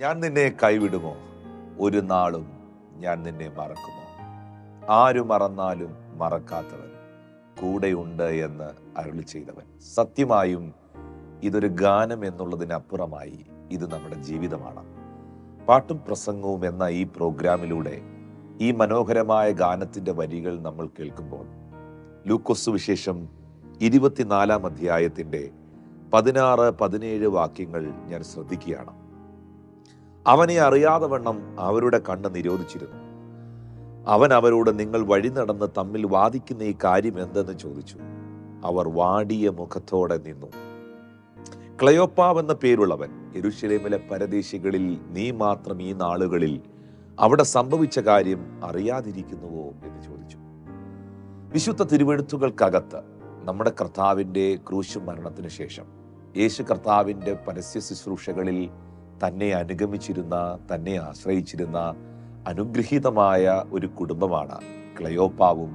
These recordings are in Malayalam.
ഞാൻ നിന്നെ കൈവിടുമോ? ഒരു നാളും ഞാൻ നിന്നെ മറക്കുമോ? ആരു മറന്നാലും മറക്കാത്തവൻ കൂടെയുണ്ട് എന്ന് അരുളി ചെയ്തവൻ. സത്യമായും ഇതൊരു ഗാനം എന്നുള്ളതിനപ്പുറമായി ഇത് നമ്മുടെ ജീവിതമാണ്. പാട്ടും പ്രസംഗവും എന്ന ഈ പ്രോഗ്രാമിലൂടെ ഈ മനോഹരമായ ഗാനത്തിന്റെ വരികൾ നമ്മൾ കേൾക്കുമ്പോൾ ലൂക്കോസ് സുവിശേഷം 24 അധ്യായത്തിന്റെ 16-17 വാക്യങ്ങൾ ഞാൻ ശ്രദ്ധിക്കുകയാണ്. അവനെ അറിയാതെ വണ്ണം അവരുടെ കണ്ണ് നിരോധിച്ചിരുന്നു. അവൻ അവരോട്, നിങ്ങൾ വഴി നടന്ന് തമ്മിൽ വാദിക്കുന്ന ഈ കാര്യം എന്തെന്ന് ചോദിച്ചു. അവർ വാടിയ മുഖത്തോടെ നിന്നു. ക്ലയോപ്പാവ് എന്ന പേരുള്ളവൻ യെരൂശലേമിലെ പരദേശികളിൽ നീ മാത്രം ഈ നാളുകളിൽ അവിടെ സംഭവിച്ച കാര്യം അറിയാതിരിക്കുന്നുവോ എന്ന് ചോദിച്ചു. വിശുദ്ധ തിരുവെഴുത്തുകൾക്കകത്ത് നമ്മുടെ കർത്താവിൻ്റെ ക്രൂശ് മരണത്തിന് ശേഷം യേശു കർത്താവിൻ്റെ പരസ്യ ശുശ്രൂഷകളിൽ തന്നെ അനുഗമിച്ചിരുന്ന, തന്നെ ആശ്രയിച്ചിരുന്ന അനുഗ്രഹീതമായ ഒരു കുടുംബമാണ് ക്ലയോപ്പാവും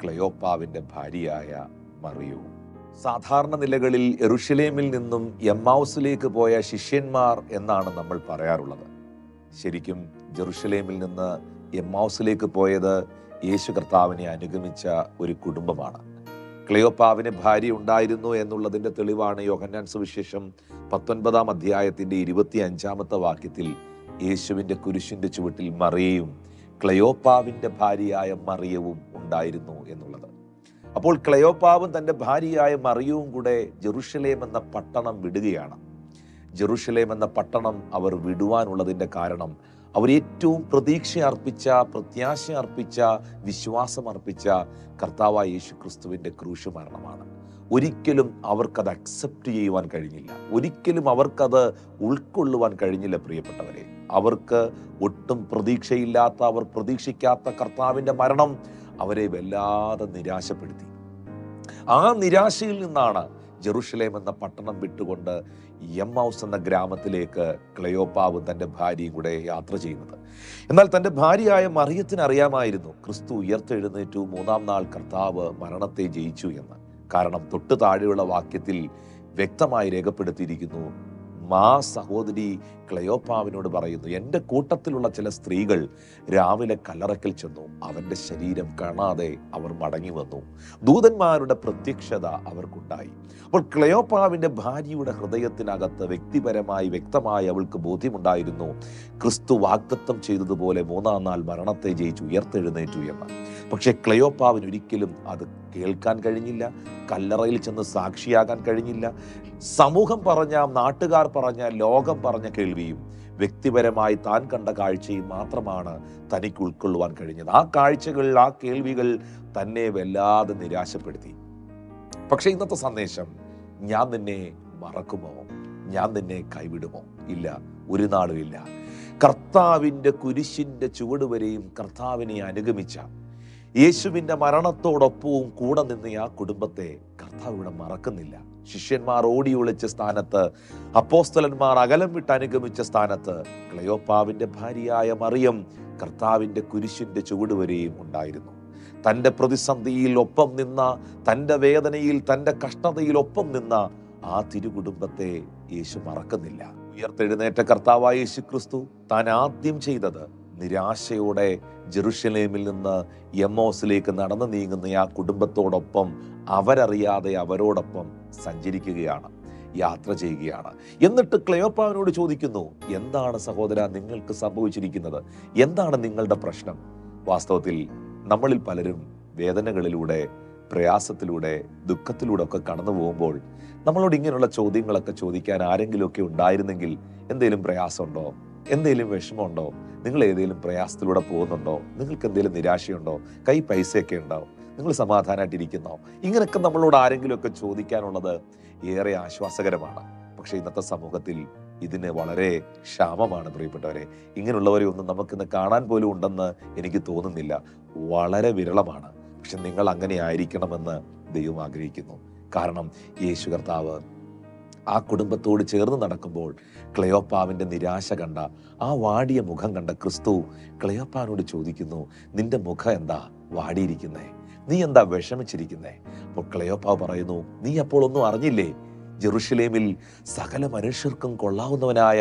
ക്ലയോപ്പാവിൻ്റെ ഭാര്യയായ മറിയവും. സാധാരണ നിലകളിൽ യെരൂശലേമിൽ നിന്നും എമ്മൗസിലേക്ക് പോയ ശിഷ്യന്മാർ എന്നാണ് നമ്മൾ പറയാറുള്ളത്. ശരിക്കും ജെറുസലേമിൽ നിന്ന് എമ്മൗസിലേക്ക് പോയത് യേശു കർത്താവിനെ അനുഗമിച്ച ഒരു കുടുംബമാണ്. ക്ലയോപ്പാവിന് ഭാര്യ ഉണ്ടായിരുന്നു എന്നുള്ളതിന്റെ തെളിവാണ് യോഹന്നാൻ സുവിശേഷം 19 അധ്യായത്തിന്റെ 25 വാക്യത്തിൽ യേശുവിന്റെ കുരിശിന്റെ ചുവട്ടിൽ മറിയയും ക്ലയോപ്പാവിന്റെ ഭാര്യയായ മറിയവും ഉണ്ടായിരുന്നു എന്നുള്ളത്. അപ്പോൾ ക്ലയോപ്പാവും തന്റെ ഭാര്യയായ മറിയവും കൂടെ ജെറുസലേം എന്ന പട്ടണം വിടുകയാണ്. ജെറുസലേം എന്ന പട്ടണം അവർ വിടുവാനുള്ളതിന്റെ കാരണം അവർ ഏറ്റവും പ്രതീക്ഷ അർപ്പിച്ച, പ്രത്യാശ അർപ്പിച്ച, വിശ്വാസം അർപ്പിച്ച കർത്താവായ യേശു ക്രിസ്തുവിന്റെ ക്രൂശ് മരണമാണ്. ഒരിക്കലും അവർക്കത് അക്സെപ്റ്റ് ചെയ്യുവാൻ കഴിഞ്ഞില്ല. ഒരിക്കലും അവർക്കത് ഉൾക്കൊള്ളുവാൻ കഴിഞ്ഞില്ല. പ്രിയപ്പെട്ടവരെ, അവർക്ക് ഒട്ടും പ്രതീക്ഷയില്ലാത്ത, അവർ പ്രതീക്ഷിക്കാത്ത കർത്താവിന്റെ മരണം അവരെ വല്ലാതെ നിരാശപ്പെടുത്തി. ആ നിരാശയിൽ നിന്നാണ് ജെറുസലേം എന്ന പട്ടണം വിട്ടുകൊണ്ട് എമ്മൗസ് എന്ന ഗ്രാമത്തിലേക്ക് ക്ലയോപ്പാവും തൻ്റെ ഭാര്യയും കൂടെ യാത്ര ചെയ്യുന്നത്. എന്നാൽ തൻ്റെ ഭാര്യയായ മറിയത്തിന് അറിയാമായിരുന്നു ക്രിസ്തു ഉയർത്തെഴുന്നേറ്റു, 3-ാം നാൾ കർത്താവ് മരണത്തെ ജയിച്ചു എന്ന്. കാരണം തൊട്ട് താഴെയുള്ള വാക്യത്തിൽ വ്യക്തമായി രേഖപ്പെടുത്തിയിരിക്കുന്നു. സഹോദരി ക്ലയോപ്പാവിനോട് പറയുന്നു, എൻ്റെ കൂട്ടത്തിലുള്ള ചില സ്ത്രീകൾ രാവിലെ കല്ലറയ്ക്കൽ ചെന്നു, അവൻ്റെ ശരീരം കാണാതെ അവർ മടങ്ങി വന്നു. ദൂതന്മാരുടെ പ്രത്യക്ഷത അവർക്കുണ്ടായി. അപ്പോൾ ക്ലയോപ്പാവിൻ്റെ ഭാര്യയുടെ ഹൃദയത്തിനകത്ത് വ്യക്തിപരമായി വ്യക്തമായി അവൾക്ക് ബോധ്യമുണ്ടായിരുന്നു, ക്രിസ്തു വാഗ്ദത്തം ചെയ്തതുപോലെ 3-ാം നാൾ മരണത്തെ ജയിച്ചു ഉയർത്തെഴുന്നേറ്റു എന്ന്. പക്ഷെ ക്ലയോപ്പാവിന് ഒരിക്കലും അത് കേൾക്കാൻ കഴിഞ്ഞില്ല. കല്ലറയിൽ ചെന്ന് സാക്ഷിയാകാൻ കഴിഞ്ഞില്ല. സമൂഹം പറഞ്ഞ, നാട്ടുകാർ പറഞ്ഞ, ലോകം പറഞ്ഞ കേൾവിയും വ്യക്തിപരമായി താൻ കണ്ട കാഴ്ചയും മാത്രമാണ് തനിക്ക് ഉൾക്കൊള്ളുവാൻ കഴിഞ്ഞത്. ആ കാഴ്ചകൾ, ആ കേൾവികൾ തന്നെ വല്ലാതെ നിരാശപ്പെടുത്തി. പക്ഷെ ഇന്നത്തെ സന്ദേശം, ഞാൻ നിന്നെ മറക്കുമോ? ഞാൻ നിന്നെ കൈവിടുമോ? ഇല്ല, ഒരു നാളും ഇല്ല. കർത്താവിൻ്റെ കുരിശിൻ്റെ ചുവടുവരെയും കർത്താവിനെ അനുഗമിച്ച, യേശുവിൻ്റെ മരണത്തോടൊപ്പവും കൂടെ നിന്ന് ആ കുടുംബത്തെ കർത്താവ് ഇവിടെ മറക്കുന്നില്ല. ശിഷ്യന്മാർ ഓടി ഒളിച്ച സ്ഥാനത്ത്, അപ്പോസ്തലന്മാർ അകലം വിട്ട് അനുഗമിച്ച സ്ഥാനത്ത് ക്ലയോപ്പാവിൻ്റെ ഭാര്യയായ മറിയം കർത്താവിൻ്റെ കുരിശിൻ്റെ ചുവടുവരെയും ഉണ്ടായിരുന്നു. തൻ്റെ പ്രതിസന്ധിയിൽ ഒപ്പം നിന്ന, തൻ്റെ വേദനയിൽ, തൻ്റെ കഷ്ടതയിൽ ഒപ്പം നിന്ന ആ തിരുകുടുംബത്തെ യേശു മറക്കുന്നില്ല. ഉയർത്തെഴുന്നേറ്റ കർത്താവായ യേശു ക്രിസ്തു താൻ ആദ്യം ചെയ്തത് നിരാശയോടെ ജെറുസലേമിൽ നിന്ന് എമ്മോസിലേക്ക് നടന്നു നീങ്ങുന്ന ആ കുടുംബത്തോടൊപ്പം അവരറിയാതെ അവരോടൊപ്പം സഞ്ചരിക്കുകയാണ്, യാത്ര ചെയ്യുകയാണ്. എന്നിട്ട് ക്ലയോപ്പാവിനോട് ചോദിക്കുന്നു, എന്താണ് സഹോദര നിങ്ങൾക്ക് സംഭവിച്ചിരിക്കുന്നത്? എന്താണ് നിങ്ങളുടെ പ്രശ്നം? വാസ്തവത്തിൽ നമ്മളിൽ പലരും വേദനകളിലൂടെ, പ്രയാസത്തിലൂടെ, ദുഃഖത്തിലൂടെ ഒക്കെ കടന്നു പോകുമ്പോൾ നമ്മളോട് ഇങ്ങനെയുള്ള ചോദ്യങ്ങളൊക്കെ ചോദിക്കാൻ ആരെങ്കിലുമൊക്കെ ഉണ്ടായിരുന്നെങ്കിൽ, എന്തെങ്കിലും പ്രയാസമുണ്ടോ? എന്തെങ്കിലും വിഷമമുണ്ടോ? നിങ്ങൾ ഏതെങ്കിലും പ്രയാസത്തിലൂടെ പോകുന്നുണ്ടോ? നിങ്ങൾക്ക് എന്തെങ്കിലും നിരാശയുണ്ടോ? കൈ പൈസയൊക്കെ ഉണ്ടോ? നിങ്ങൾ സമാധാനമായിട്ടിരിക്കുന്നോ? ഇങ്ങനെയൊക്കെ നമ്മളോട് ആരെങ്കിലുമൊക്കെ ചോദിക്കാനുള്ളത് ഏറെ ആശ്വാസകരമാണ്. പക്ഷെ ഇന്നത്തെ സമൂഹത്തിൽ ഇതിന് വളരെ ക്ഷാമമാണ് പ്രിയപ്പെട്ടവരെ. ഇങ്ങനെയുള്ളവരെ ഒന്നും നമുക്കിന്ന് കാണാൻ പോലും ഉണ്ടെന്ന് എനിക്ക് തോന്നുന്നില്ല. വളരെ വിരളമാണ്. പക്ഷെ നിങ്ങൾ അങ്ങനെ ആയിരിക്കണമെന്ന് ദൈവം ആഗ്രഹിക്കുന്നു. കാരണം യേശു കർത്താവ് ആ കുടുംബത്തോട് ചേർന്ന് നടക്കുമ്പോൾ ക്ലയോപ്പാവിൻ്റെ നിരാശ കണ്ട, ആ വാടിയ മുഖം കണ്ട ക്രിസ്തു ക്ലയോപ്പാവിനോട് ചോദിക്കുന്നു, നിന്റെ മുഖം എന്താ വാടിയിരിക്കുന്നേ? നീ എന്താ വിഷമിച്ചിരിക്കുന്നേ? അപ്പോൾ ക്ലയോപ്പാവ് പറയുന്നു, നീ അപ്പോൾ ഒന്നും അറിഞ്ഞില്ലേ? ജെറുസലേമിൽ സകല മനുഷ്യർക്കും കൊള്ളാവുന്നവനായ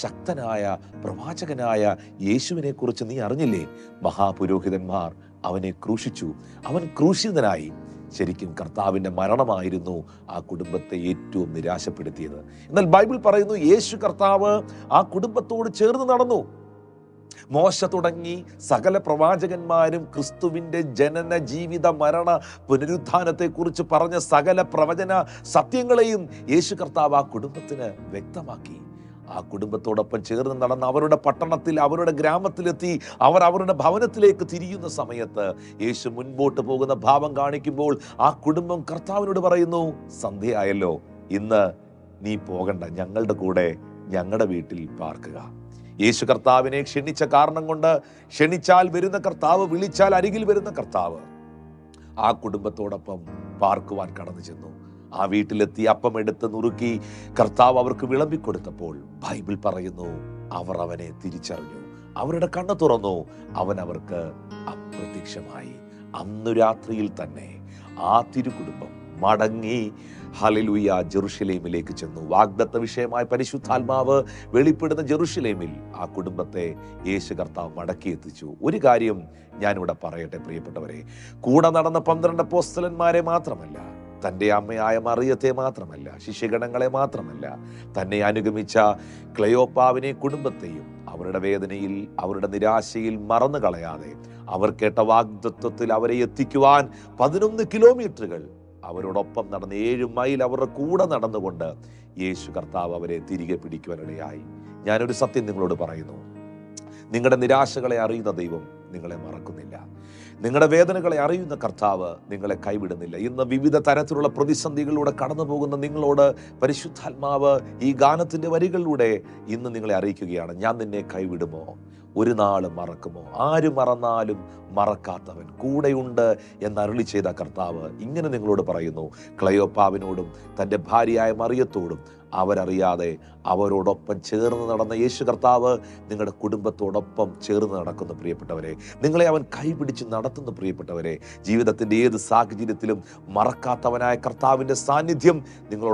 ശക്തനായ പ്രവാചകനായ യേശുവിനെ കുറിച്ച് നീ അറിഞ്ഞില്ലേ? മഹാപുരോഹിതന്മാർ അവനെ ക്രൂശിച്ചു, അവൻ ക്രൂശിതനായി. ശരിക്കും കർത്താവിൻ്റെ മരണമായിരുന്നു ആ കുടുംബത്തെ ഏറ്റവും നിരാശപ്പെടുത്തിയത്. എന്നാൽ ബൈബിൾ പറയുന്നു യേശു കർത്താവ് ആ കുടുംബത്തോട് ചേർന്ന് നടന്നു. മോശ തുടങ്ങി സകല പ്രവാചകന്മാരും ക്രിസ്തുവിൻ്റെ ജനന, ജീവിത, മരണ, പുനരുത്ഥാനത്തെക്കുറിച്ച് പറഞ്ഞ സകല പ്രവചന സത്യങ്ങളെയും യേശു കർത്താവ് ആ കുടുംബത്തിന് വ്യക്തമാക്കി. ആ കുടുംബത്തോടൊപ്പം ചേർന്ന് നടന്ന് അവരുടെ പട്ടണത്തിൽ, അവരുടെ ഗ്രാമത്തിലെത്തി അവർ അവരുടെ ഭവനത്തിലേക്ക് തിരിയുന്ന സമയത്ത് യേശു മുൻപോട്ട് പോകുന്ന ഭാവം കാണിക്കുമ്പോൾ ആ കുടുംബം കർത്താവിനോട് പറയുന്നു, സന്ധ്യയായല്ലോ, ഇന്ന് നീ പോകണ്ട, ഞങ്ങളുടെ കൂടെ ഞങ്ങളുടെ വീട്ടിൽ പാർക്കുക. യേശു കർത്താവിനെ ക്ഷണിച്ച കാരണം കൊണ്ട്, ക്ഷണിച്ചാൽ വരുന്ന കർത്താവ്, വിളിച്ചാൽ അരികിൽ വരുന്ന കർത്താവ് ആ കുടുംബത്തോടൊപ്പം പാർക്കുവാൻ കടന്നു ചെന്നു. ആ വീട്ടിലെത്തി അപ്പം എടുത്ത് നുറുക്കി കർത്താവ് അവർക്ക് വിളമ്പിക്കൊടുത്തപ്പോൾ ബൈബിൾ പറയുന്നു അവർ അവനെ തിരിച്ചറിഞ്ഞു, അവരുടെ കണ്ണ് തുറന്നു, അവൻ അവർക്ക് അപ്രത്യക്ഷമായി. അന്നു രാത്രിയിൽ തന്നെ ആ തിരുകുടുംബം മടങ്ങി ഹല്ലേലൂയ ജെറുസലേമിലേക്ക് ചെന്നു. വാഗ്ദത്ത വിഷയമായ പരിശുദ്ധാത്മാവ് വെളിപ്പെടുന്ന ജെറുസലേമിൽ ആ കുടുംബത്തെ യേശു കർത്താവ് മടക്കി എത്തിച്ചു. ഒരു കാര്യം ഞാനിവിടെ പറയട്ടെ പ്രിയപ്പെട്ടവരെ, കൂടെ നടന്ന 12 അപ്പോസ്തലന്മാരെ മാത്രമല്ല, തൻ്റെ അമ്മയായ മറിയത്തെ മാത്രമല്ല, ശിഷ്യഗണങ്ങളെ മാത്രമല്ല, തന്നെ അനുഗമിച്ച ക്ലെയോപ്പാവിനെ കുടുംബത്തെയും അവരുടെ വേദനയിൽ, അവരുടെ നിരാശയിൽ മറന്നു കളയാതെ അവർ കേട്ട വാഗ്ദത്വത്തിൽ അവരെ എത്തിക്കുവാൻ 11 കിലോമീറ്ററുകൾ അവരോടൊപ്പം നടന്ന് 7 മൈൽ അവരുടെ കൂടെ നടന്നുകൊണ്ട് യേശു കർത്താവ് അവരെ തിരികെ പിടിക്കുവാനിടയായി. ഞാനൊരു സത്യം നിങ്ങളോട് പറയുന്നു, നിങ്ങളുടെ നിരാശകളെ അറിയുന്ന ദൈവം നിങ്ങളെ മറക്കുന്നില്ല. നിങ്ങളുടെ വേദനകളെ അറിയുന്ന കർത്താവ് നിങ്ങളെ കൈവിടുന്നില്ല. ഇന്ന് വിവിധ തരത്തിലുള്ള പ്രതിസന്ധികളിലൂടെ കടന്നു പോകുന്ന നിങ്ങളോട് പരിശുദ്ധാത്മാവ് ഈ ഗാനത്തിൻ്റെ വരികളിലൂടെ ഇന്ന് നിങ്ങളെ അറിയിക്കുകയാണ്, ഞാൻ നിന്നെ കൈവിടുമോ, ഒരു നാൾ മറക്കുമോ? ആര് മറന്നാലും മറക്കാത്തവൻ കൂടെയുണ്ട് എന്നരുളി ചെയ്ത കർത്താവ് ഇങ്ങനെ നിങ്ങളോട് പറയുന്നു. ക്ലെയോപ്പാവിനോടും തൻ്റെ ഭാര്യയായ മറിയത്തോടും അവരറിയാതെ അവരോടൊപ്പം ചേർന്ന് നടന്ന യേശു കർത്താവ് നിങ്ങളുടെ കുടുംബത്തോടൊപ്പം ചേർന്ന് നടക്കുന്ന പ്രിയപ്പെട്ടവരെ, നിങ്ങളെ അവൻ കൈപിടിച്ച് നടത്തുന്ന പ്രിയപ്പെട്ടവരെ, ജീവിതത്തിൻ്റെ ഏത് സാഹചര്യത്തിലും മറക്കാത്തവനായ കർത്താവിൻ്റെ സാന്നിധ്യം നിങ്ങളോട്